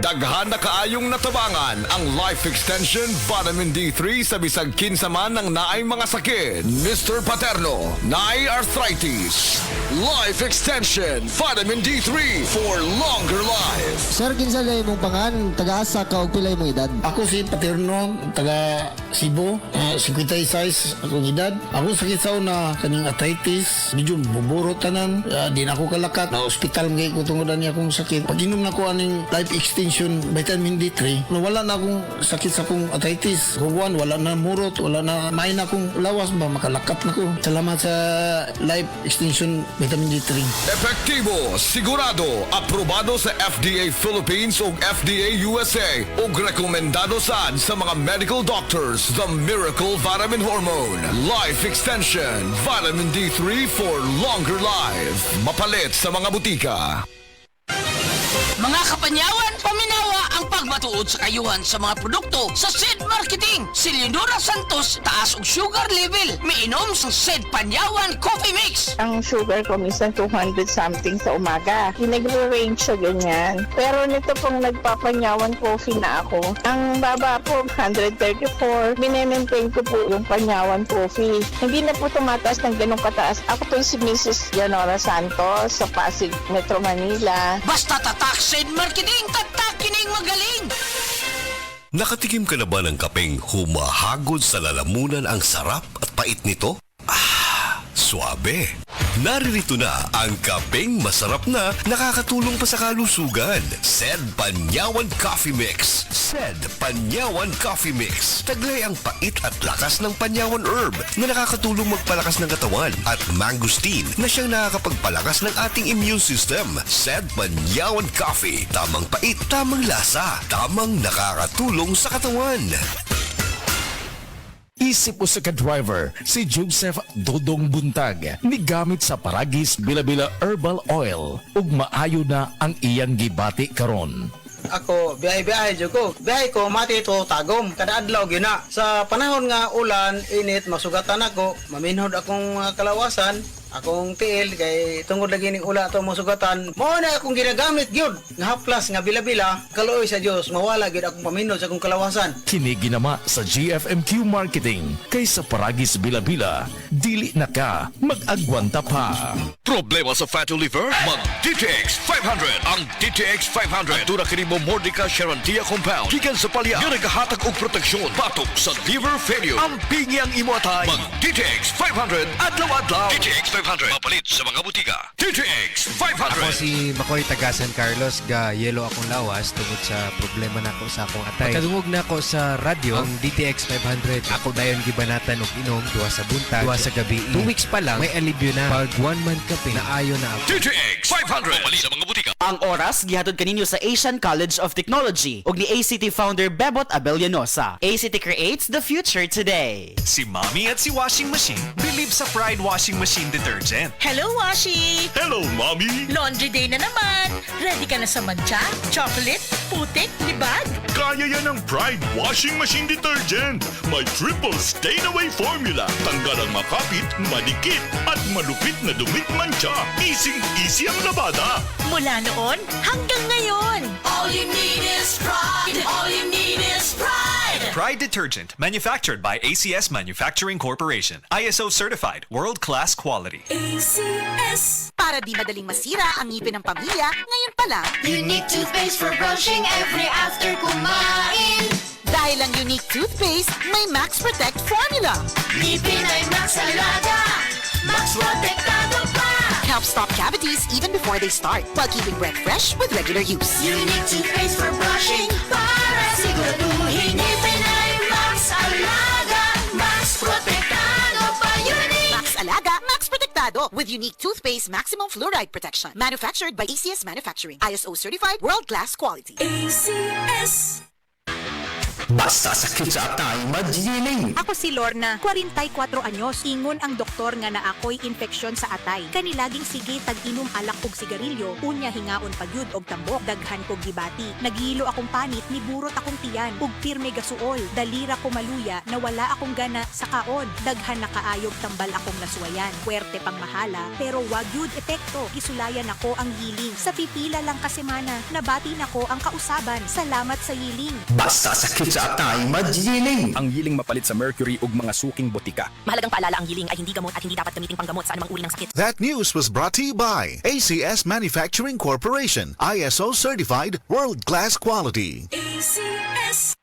Daghan na kaayong natabangan ang Life Extension Vitamin D3 sa bisag kinsa man ng naay mga sakit. Mr. Paterno, naay arthritis. Life Extension Vitamin D3 for longer life. Sir, kinsa lay mong pangan, taga-asa ka o pilay mong edad? Ako si Paterno, taga Cebu, 56 akong edad. Ako sakit sa una kaning arthritis, medyo buburo tanan, di na ako kalakat. Na ospital ngay ko tungod ani akong sakit. Pag inom na ko aning Life Extension Vitamin D3, wala na akong sakit sa akong arthritis. Kung wala na murot, wala na may na akong lawas ba, makalakat na ko. Salamat sa Life Extension Vitamin D3. Epektibo, sigurado, aprobado sa FDA Philippines ug FDA USA ug rekomendado sad sa mga medical doctors. The Miracle Vitamin Hormone. Life Extension Vitamin D3 for longer life. Mapalit sa mga butika. Mga kapanyawan, paminawa ang pagmatuod sa kayuhan sa mga produkto sa SED Marketing. Si Leonora Santos, taas og sugar level. Miinom sa SED Panyawan Coffee Mix. Ang sugar ko minsan 200 something sa umaga. Nagre-range siya ganyan. Pero nito pong nagpapanyawan coffee na ako, ang baba po 134. Minemaintain ko po yung panyawan coffee. Hindi na po tumataas ng ganong kataas. Ako po si Mrs. Leonora Santos sa Pasig, Metro Manila. Basta tatak SED Marketing, tatak kining magaling. Nakatikim ka na ba ng kapeng humahagod sa lalamunan ang sarap at pait nito? Suabe! Naririto na ang kapeng masarap na nakakatulong pa sa kalusugan. SED Panyawan Coffee Mix. SED Panyawan Coffee Mix. Taglay ang pait at lakas ng panyawan herb na nakakatulong magpalakas ng katawan at mangosteen na siyang nakakapagpalakas ng ating immune system. SED Panyawan Coffee. Tamang pait, tamang lasa, tamang nakakatulong sa katawan. Isip o sa ka-driver, si Joseph Dodong Buntag, migamit sa Paragis Bila-Bila Herbal Oil, ug maayo na ang iyang gibati karon. Ako, biyahe-biyahe dyan ko. Biyahe ko, mati ito, tagom. Kada adlaw, gina. Sa panahon nga ulan, init, masugatan ako, maminhod akong kalawasan, akong tiil, kay tungod lagi ning ula ito masugatan. Mao na akong ginagamit, gyud. Nga haplas, nga bila-bila, kaluoy sa Dios, mawala gyud akong paminhod sa akong kalawasan. Kini ginama sa GFMQ Marketing, kay sa Paragis Bila-Bila, dili na ka mag-agwanta pa. Problema sa fatty liver? Mag DTX 500. Ang DTX 500 tura kini mo Mordica Charantia compound. Gikan sa palya nga nagahatag og proteksyon batok sa liver failure. Ang pingi ang imo atay. Mag DTX 500 adlaw-adlaw. DTX 500 mapalit sa mga butika. DTX 500. Ako si Makoy taga San Carlos, ga yelo akong lawas tungod sa problema nako sa akong atay. Pagkadungog nako sa radyo ang DTX 500. Ako dayon gibanatan og inom duha sa buntag, duha sa gabi. 2 weeks pa lang may alibyo na. Pag 1 month kape naayo na ako. DTX 500 mapalit sa mga butika. Ang oras gihatod kaninyo sa Asian College of Technology ug ni ACT founder Bebot Abellanosa. ACT creates the future today. Si Mommy at si Washing Machine believe sa Pride Washing Machine Detergent. Hello, Washi! Hello, Mommy! Laundry day na naman! Ready ka na sa mancha, chocolate, putik, libag? Kaya yan ang Pride Washing Machine Detergent. May triple stain-away formula. Tanggal ang makapit, manikit, at malupit na dumit mancha. Easy ang labada. Mula noon hanggang ngayon. All you need is pride. All you need is pride. Pride Detergent, manufactured by ACS Manufacturing Corporation. ISO certified, world-class quality. ACS. Para di madaling masira ang ngipin ng pamilya, ngayon pa lang. Unique toothpaste for brushing every after kumain. Dahil ang unique toothpaste, may Max Protect formula. Ngipin ay Max Alaga. Max Protectado pa. Helps stop cavities even before they start, while keeping breath fresh with regular use. Unique toothpaste for brushing para siguraduhin ngipin ay Max Alaga. Max Protectado pa. Unique. Max Alaga, Max Protectado with unique toothpaste maximum fluoride protection. Manufactured by ACS Manufacturing. ISO certified, world-class quality. ACS. Basta sakit sa atay, magjiling. Ako si Lorna, 44 anyos. Ingon ang doktor nga na ako'y infeksyon sa atay. Kanilaging sige tag-inom alak og sigarilyo, unya hingaon pagyud og tambok, daghan kog gibati. Naghilo akong panit, niburot akong tiyan, ug pirme gasuol. Dalira ko maluya, nawala akong gana sa kaon. Daghan na kaayog tambal akong naswayan. Puwerte pang mahala, pero wag yun epekto. Gisulayan ako ang yiling. Sa pipila lang ka semana, nabati nako ang kausaban. Salamat sa yiling. Basta sakit sa atay, magjiling. Ang yiling mapalit sa mercury ug mga suking botika. Mahalagang paalala, ang yiling ay hindi gamot at hindi dapat gamitin panggamot sa anumang uri ng sakit. That news was brought to you by ACS Manufacturing Corporation, ISO certified, world-class quality. ACS.